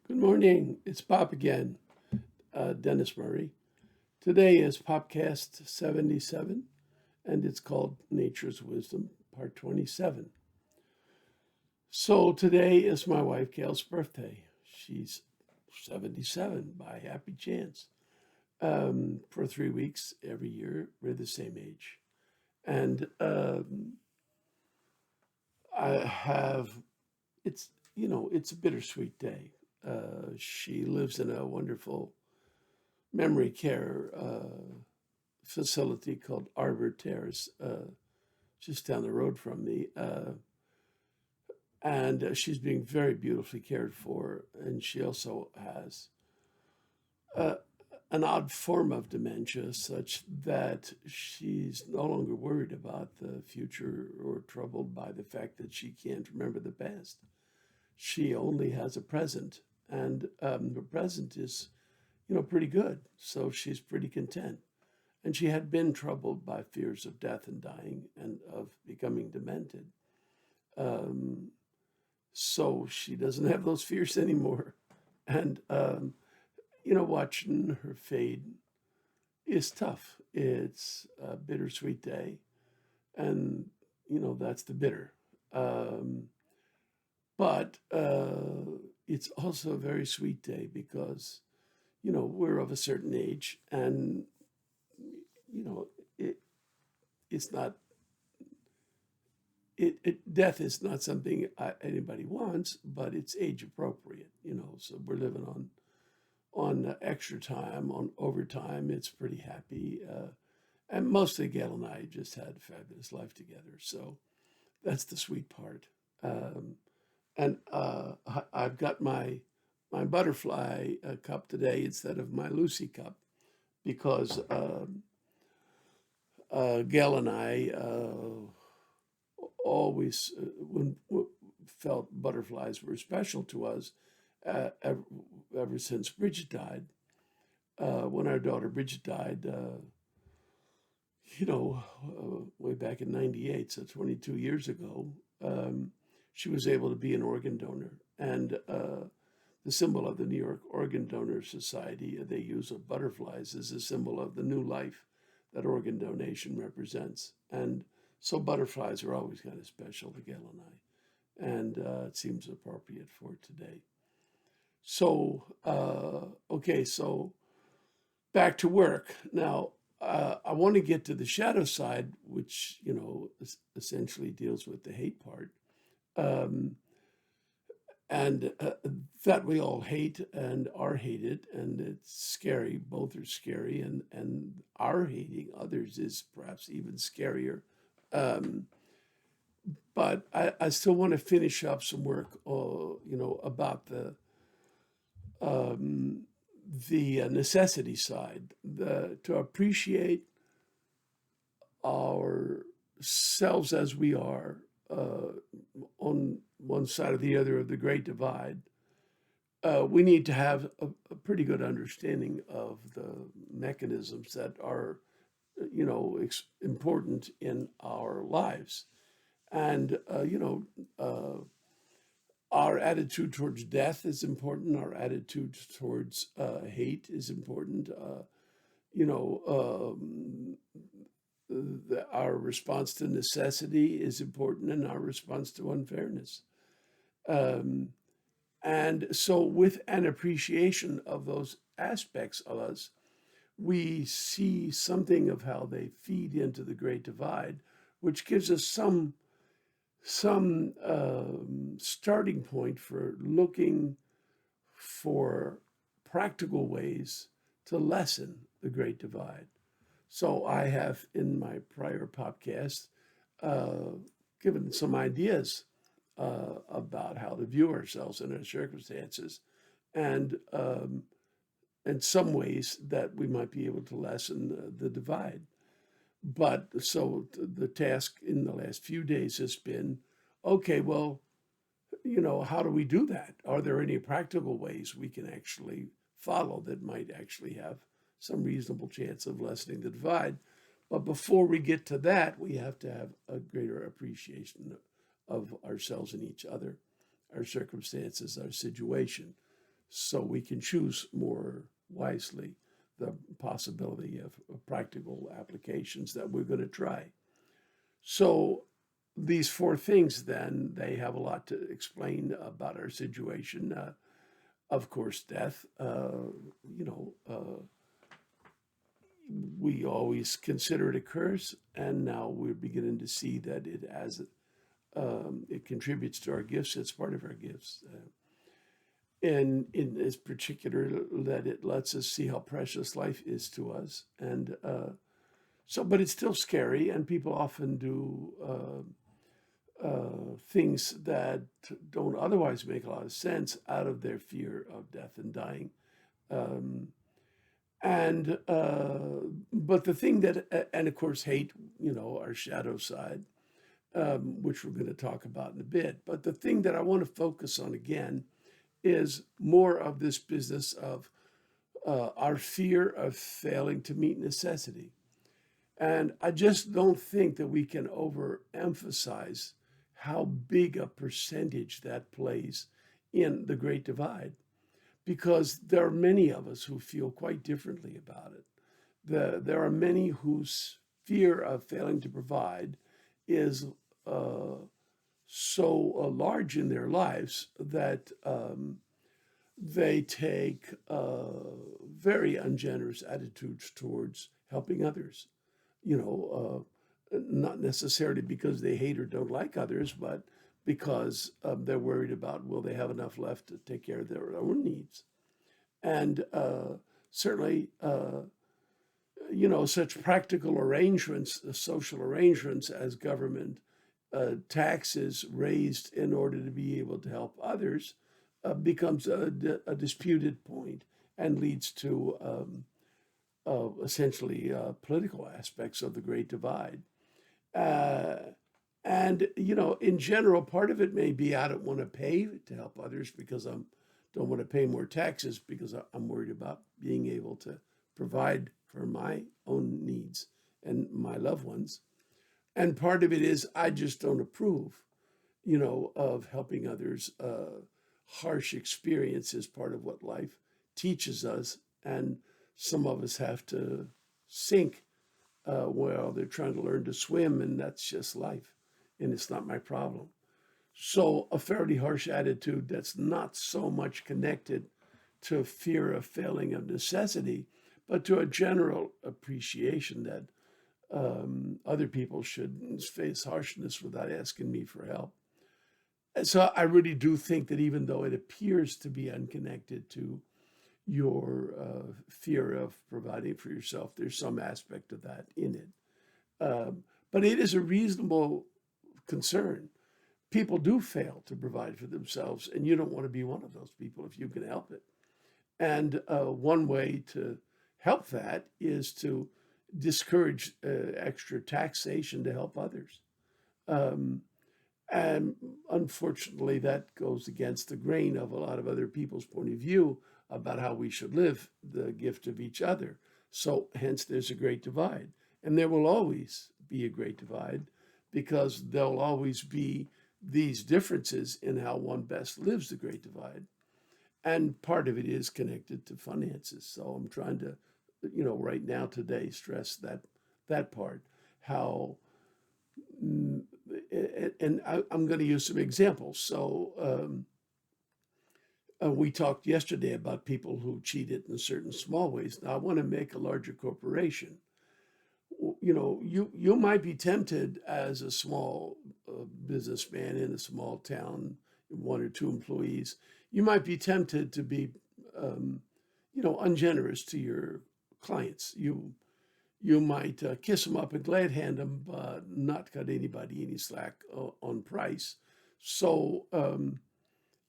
Good morning. It's Pop again, Dennis Murray. Today is Popcast 77, and it's called Nature's Wisdom, Part 27. So today is my wife Gayle's birthday. She's 77 by happy chance. For 3 weeks every year, we're the same age. And I have, it's a bittersweet day. She lives in a wonderful memory care facility called Arbor Terrace, just down the road from me. And she's being very beautifully cared for. And she also has uh, an odd form of dementia, such that she's no longer worried about the future or troubled by the fact that she can't remember the past. She only has a present, and the present is, pretty good. So she's pretty content. And she had been troubled by fears of death and dying and of becoming demented. Um, so she doesn't have those fears anymore. And, watching her fade is tough. It's a bittersweet day. And, that's the bitter. Um, but it's also a very sweet day because, we're of a certain age and, you know, it, it's not death is not something anybody wants, but it's age appropriate, So we're living on extra time, on overtime. It's pretty happy, and mostly Gail and I just had a fabulous life together. So that's the sweet part. And I've got my butterfly cup today instead of my Lucy cup because Gail and I always felt butterflies were special to us ever, ever since Bridget died. When our daughter Bridget died, way back in '98, so 22 years ago, she was able to be an organ donor. And the symbol of the New York Organ Donor Society, they use of butterflies as a symbol of the new life that organ donation represents. And so butterflies are always kind of special to Gail and I. And it seems appropriate for today. So, okay, so back to work. Now, I want to get to the shadow side, which, essentially deals with the hate part. Um, and that we all hate and are hated, and it's scary. Both are scary, and our hating others is perhaps even scarier. Um, but I still want to finish up some work, about um, the necessity side, to appreciate ourselves as we are, on one side or the other of the Great Divide. We need to have a pretty good understanding of the mechanisms that are, important in our lives. And, our attitude towards death is important. Our attitude towards hate is important. You know, our response to necessity is important, and our response to unfairness. Um, and so, with an appreciation of those aspects of us, we see something of how they feed into the Great Divide, which gives us some starting point for looking for practical ways to lessen the Great Divide. So I have in my prior podcast uh, given some ideas about how to view ourselves in our circumstances, and and some ways that we might be able to lessen the divide. But so the task in the last few days has been, okay, well, how do we do that? Are there any practical ways we can actually follow that might actually have some reasonable chance of lessening the divide? But before we get to that, we have to have a greater appreciation of ourselves and each other, our circumstances, our situation. so we can choose more wisely the possibility of practical applications that we're going to try. So these four things, then, they have a lot to explain about our situation. Of course, death. We always consider it a curse, and now we're beginning to see that it contributes to our gifts. It's part of our gifts. And in this particular, that it lets us see how precious life is to us. And but it's still scary, and people often do things that don't otherwise make a lot of sense out of their fear of death and dying. Um, and But the thing and of course, hate, our shadow side, which we're going to talk about in a bit. But the thing that I want to focus on again is more of this business of our fear of failing to meet necessity. And I just don't think that we can overemphasize how big a percentage that plays in the Great Divide, because there are many of us who feel quite differently about it. There are many whose fear of failing to provide is so large in their lives that they take very ungenerous attitudes towards helping others. Not necessarily because they hate or don't like others, but because they're worried about, will they have enough left to take care of their own needs. And certainly, such practical arrangements, social arrangements as government taxes raised in order to be able to help others becomes a disputed point and leads to essentially political aspects of the Great Divide. Uh, in general, part of it may be I don't want to pay to help others because I don't want to pay more taxes because I'm worried about being able to provide for my own needs and my loved ones. And part of it is I just don't approve, of helping others. Harsh experience is part of what life teaches us, and some of us have to sink while they're trying to learn to swim, and that's just life, and it's not my problem. So a fairly harsh attitude that's not so much connected to fear of failing of necessity, but to a general appreciation that other people should face harshness without asking me for help. And so I really do think that even though it appears to be unconnected to your fear of providing for yourself, there's some aspect of that in it. But it is a reasonable concern. People do fail to provide for themselves, and you don't want to be one of those people if you can help it. And one way to help that is to discourage extra taxation to help others. Um, and unfortunately, that goes against the grain of a lot of other people's point of view about how we should live the gift of each other. So, hence, there's a great divide. And there will always be a great divide because there'll always be these differences in how one best lives the great divide. And part of it is connected to finances. So I'm trying to, right now today, stress that part, how, and I'm going to use some examples. So we talked yesterday about people who cheated in certain small ways. Now I want to make a larger corporation. You might be tempted as a small businessman in a small town, one or two employees. You might be tempted to be, ungenerous to your clients. You might kiss them up and glad hand them, but not cut anybody any slack on price. So,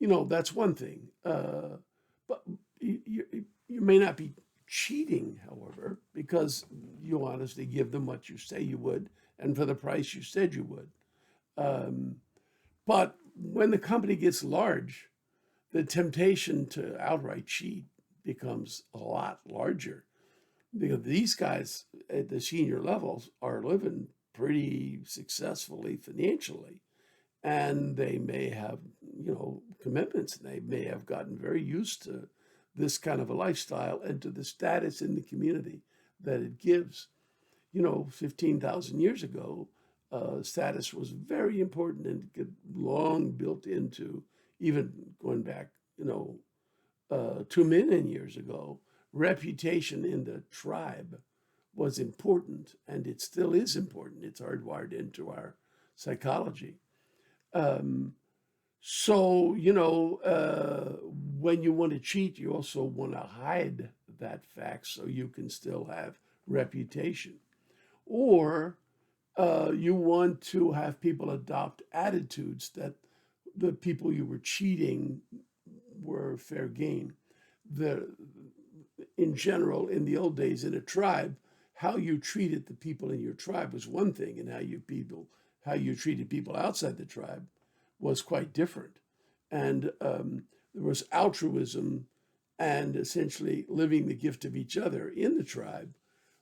that's one thing. But you may not be cheating, however, because you honestly give them what you say you would and for the price you said you would. But when the company gets large, the temptation to outright cheat becomes a lot larger because these guys at the senior levels are living pretty successfully financially, and they may have commitments. They may have gotten very used to this kind of a lifestyle and to the status in the community that it gives. 15,000 years ago, status was very important and long built into, even going back, 2 million years ago, reputation in the tribe was important, and it still is important. It's hardwired into our psychology. Um, when you want to cheat, you also want to hide that fact so you can still have reputation. Or you want to have people adopt attitudes that the people you were cheating were fair game. The in general, in the old days, in a tribe, how you treated the people in your tribe was one thing, and how you treated people outside the tribe was quite different. And there was altruism and essentially living the gift of each other in the tribe.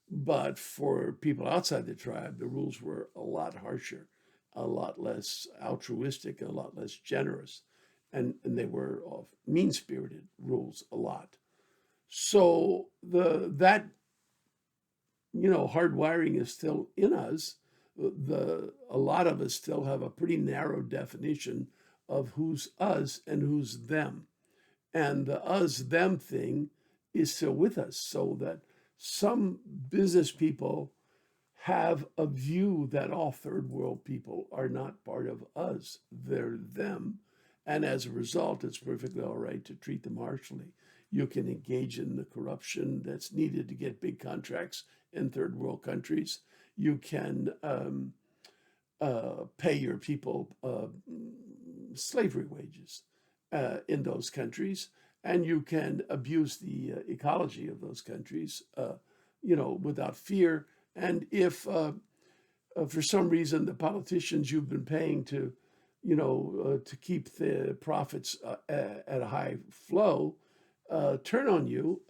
But for people outside the tribe, the rules were a lot harsher, a lot less altruistic, a lot less generous. And they were mean-spirited rules a lot. So that hardwiring is still in us. A lot of us still have a pretty narrow definition of who's us and who's them. And the us them thing is still with us, so that some business people have a view that all third world people are not part of us, they're them. And as a result, it's perfectly all right to treat them harshly. You can engage in the corruption that's needed to get big contracts in third world countries. You can pay your people slavery wages in those countries, and you can abuse the ecology of those countries, without fear. And if for some reason the politicians you've been paying to, to keep the profits at a high flow, turn on you,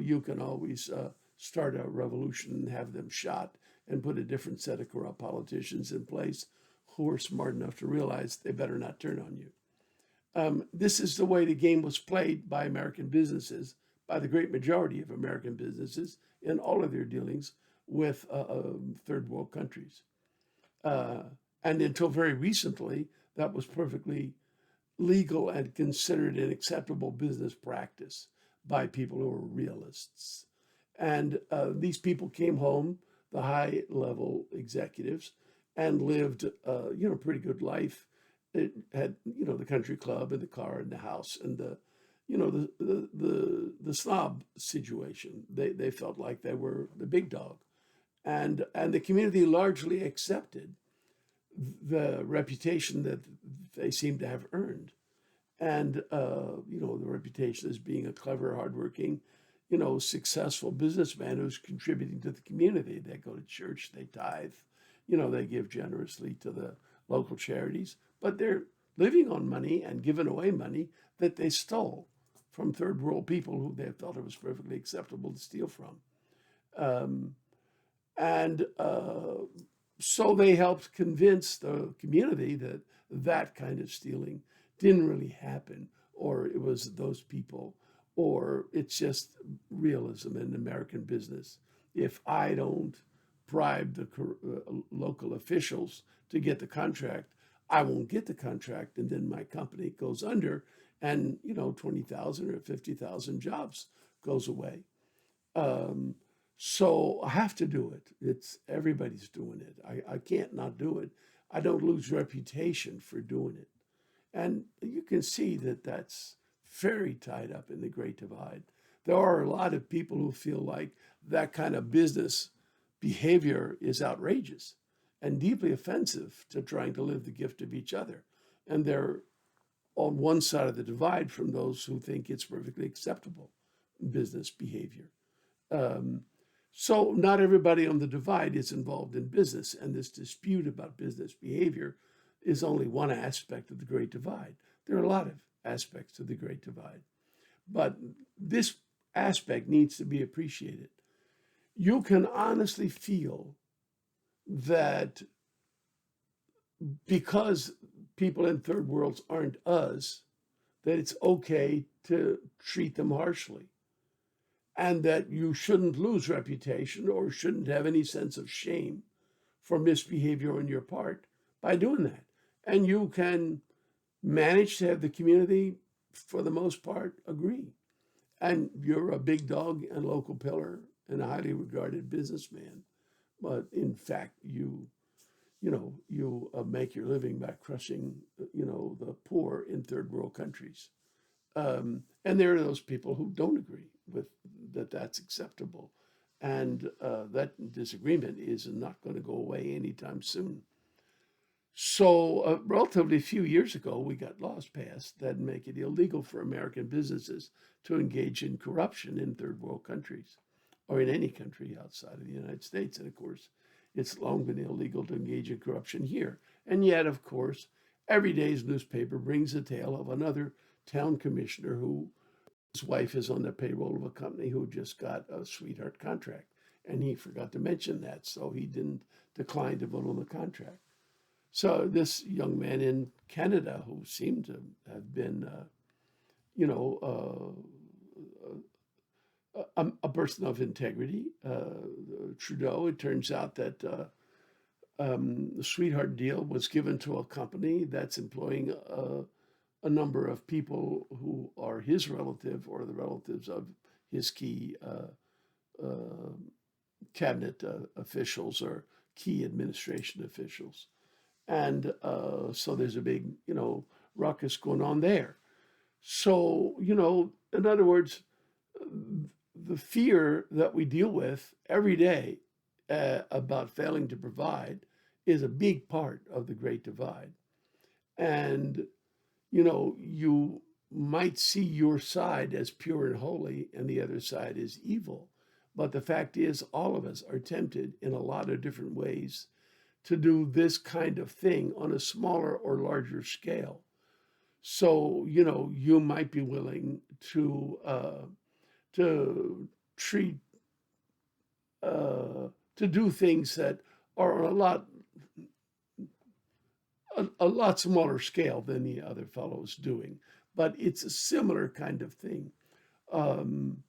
you can always start a revolution and have them shot and put a different set of corrupt politicians in place who are smart enough to realize they better not turn on you. This is the way the game was played by American businesses, by the great majority of American businesses in all of their dealings with third world countries. And until very recently, that was perfectly legal and considered an acceptable business practice by people who were realists. And these people came home, the high level executives, and lived, pretty good life. It had, the country club and the car and the house and the snob situation. They felt like they were the big dog, and the community largely accepted the reputation that they seemed to have earned, and the reputation as being a clever, hardworking, successful businessman who's contributing to the community. They go to church, they tithe, they give generously to the local charities, but they're living on money and giving away money that they stole from third world people who they felt it was perfectly acceptable to steal from. And so they helped convince the community that that kind of stealing didn't really happen, or it was those people, or it's just realism in American business. If I don't bribe the local officials to get the contract, I won't get the contract, and then my company goes under, and 20,000 or 50,000 jobs goes away. So I have to do it. Everybody's doing it. I can't not do it. I don't lose reputation for doing it. And you can see that that's very tied up in the Great Divide. There are a lot of people who feel like that kind of business behavior is outrageous and deeply offensive to trying to live the gift of each other. And they're on one side of the divide from those who think it's perfectly acceptable business behavior. So not everybody on the divide is involved in business, and this dispute about business behavior is only one aspect of the Great Divide. There are a lot of aspects to the Great Divide, but this aspect needs to be appreciated. You can honestly feel that because people in third worlds aren't us, that it's okay to treat them harshly, and that you shouldn't lose reputation or shouldn't have any sense of shame for misbehavior on your part by doing that. And you can manage to have the community, for the most part, agree. And you're a big dog and local pillar and a highly regarded businessman. But in fact, you make your living by crushing, the poor in third world countries. And there are those people who don't agree with that that's acceptable. And that disagreement is not going to go away anytime soon. So, relatively few years ago, we got laws passed that make it illegal for American businesses to engage in corruption in third world countries or in any country outside of the United States. And of course, it's long been illegal to engage in corruption here. And yet, of course, every day's newspaper brings a tale of another town commissioner who his wife is on the payroll of a company who just got a sweetheart contract. And he forgot to mention that, so he didn't decline to vote on the contract. So this young man in Canada who seemed to have been, you know, a person of integrity, Trudeau, it turns out that the sweetheart deal was given to a company that's employing a number of people who are his relative or the relatives of his key cabinet officials or key administration officials. And so there's a big, ruckus going on there. So, in other words, the fear that we deal with every day about failing to provide is a big part of the Great Divide. And, you might see your side as pure and holy and the other side as evil. But the fact is, all of us are tempted in a lot of different ways to do this kind of thing on a smaller or larger scale. So, you might be willing to treat to do things that are on a lot smaller scale than the other fellow's doing, but it's a similar kind of thing. Um,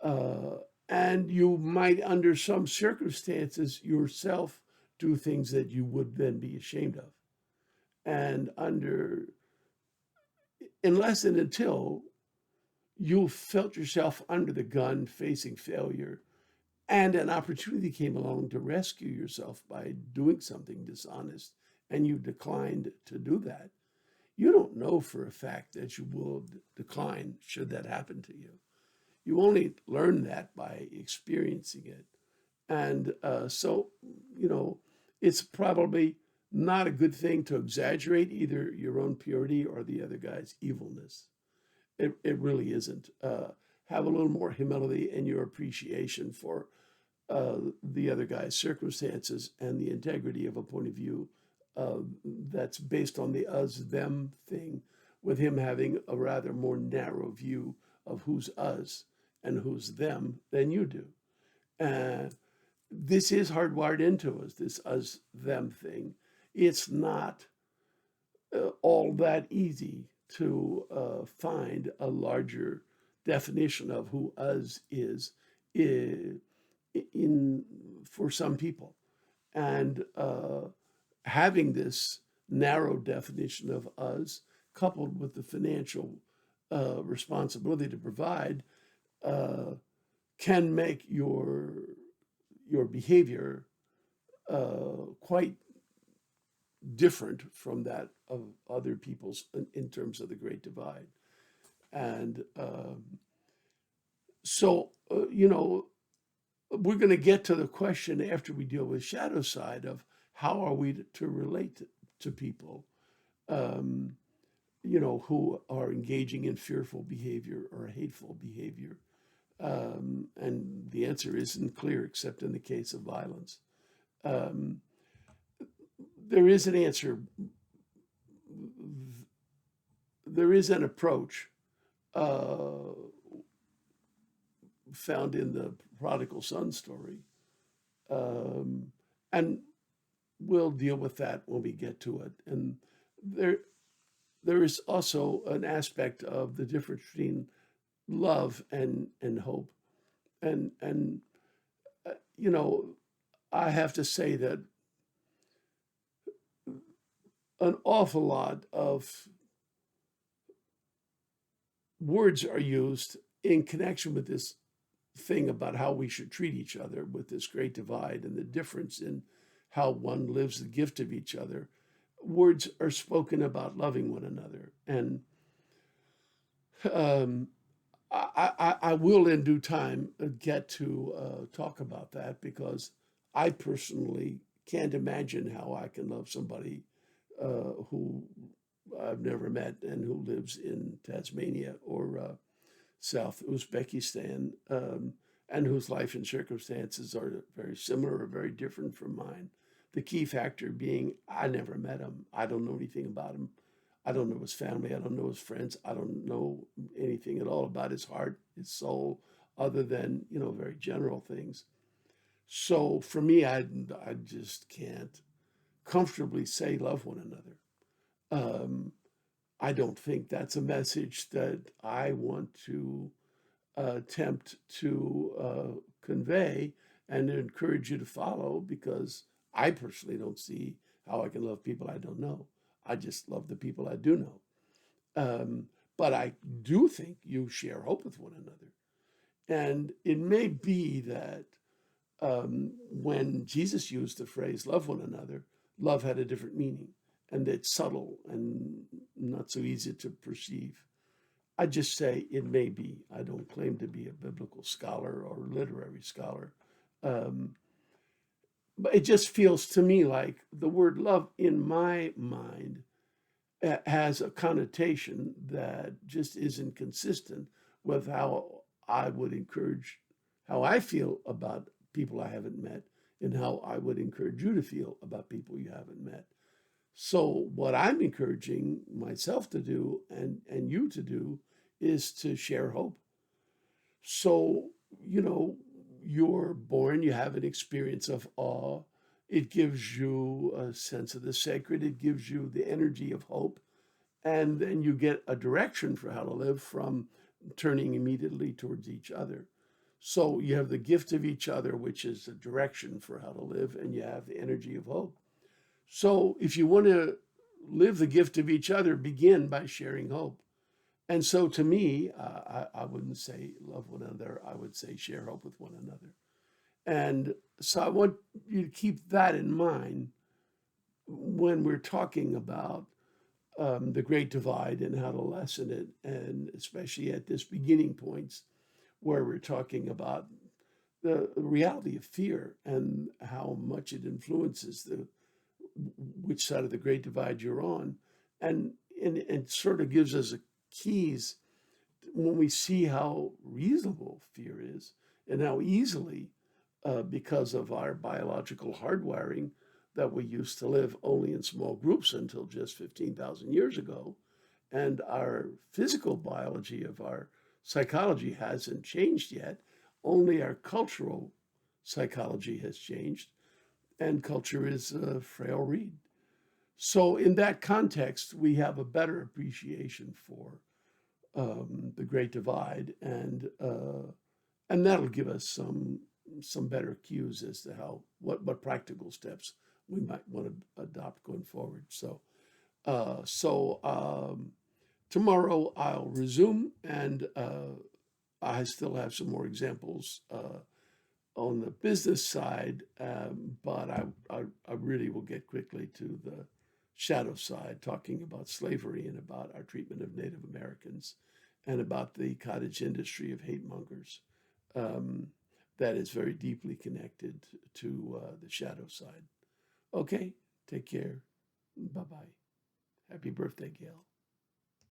uh, and you might, under some circumstances, yourself do things that you would then be ashamed of. And unless and until you felt yourself under the gun facing failure and an opportunity came along to rescue yourself by doing something dishonest and you declined to do that, you don't know for a fact that you will decline should that happen to you. You only learn that by experiencing it. And so, it's probably not a good thing to exaggerate either your own purity or the other guy's evilness. It really isn't. Have a little more humility in your appreciation for the other guy's circumstances and the integrity of a point of view that's based on the us them thing, with him having a rather more narrow view of who's us and who's them than you do. And this is hardwired into us, this us them thing. It's not all that easy to find a larger definition of who us is in for some people. And having this narrow definition of us, coupled with the financial responsibility to provide, can make your behavior quite different from that of other people's in terms of the Great Divide. And so, we're going to get to the question after we deal with shadow side of how are we to relate to people, who are engaging in fearful behavior or hateful behavior. And the answer isn't clear except in the case of violence. There is an answer. There is an approach found in the prodigal son story. And we'll deal with that when we get to it. And there there is also an aspect of the difference between love and hope. And you know, I have to say that an awful lot of words are used in connection with this thing about how we should treat each other with this great divide and the difference in how one lives the gift of each other. Words are spoken about loving one another. And um, I will in due time get to talk about that because I personally can't imagine how I can love somebody who I've never met and who lives in Tasmania or South Uzbekistan, and whose life and circumstances are very similar or very different from mine. The key factor being I never met him. I don't know anything about him. I don't know his family. I don't know his friends. I don't know anything at all about his heart, his soul, other than, very general things. So for me, I just can't comfortably say love one another. Um, I don't think that's a message that I want to attempt to convey and encourage you to follow because I personally don't see how I can love people I don't know. I just love the people I do know. Um, but I do think you share hope with one another. And it may be that when Jesus used the phrase love one another, love had a different meaning and it's subtle and not so easy to perceive. I just say it may be. I don't claim to be a biblical scholar or literary scholar. Um, but it just feels to me like the word love in my mind has a connotation that just isn't consistent with how I would encourage, how I feel about people I haven't met, and how I would encourage you to feel about people you haven't met. So, what I'm encouraging myself to do and you to do is to share hope. So, you know, you're born, you have an experience of awe. It gives you a sense of the sacred, it gives you the energy of hope. And then you get a direction for how to live from turning immediately towards each other. So you have the gift of each other, which is a direction for how to live, and you have the energy of hope. So if you want to live the gift of each other, begin by sharing hope. And so to me, I wouldn't say love one another, I would say share hope with one another. And so I want you to keep that in mind when we're talking about the Great Divide and how to lessen it, and especially at this beginning points where we're talking about the reality of fear and how much it influences the which side of the Great Divide you're on, and sort of gives us a keys when we see how reasonable fear is and how easily, because of our biological hardwiring, that we used to live only in small groups until just 15,000 years ago, and our physical biology of our psychology hasn't changed yet, only our cultural psychology has changed, and culture is a frail reed. So, in that context, we have a better appreciation for the Great Divide, and that'll give us some better cues as to how what practical steps we might want to adopt going forward. So tomorrow I'll resume, and I still have some more examples on the business side, but I really will get quickly to the shadow side, talking about slavery and about our treatment of Native Americans and about the cottage industry of hate mongers. Um, that is very deeply connected to the shadow side. Okay, take care. Bye bye. Happy birthday, Gayle.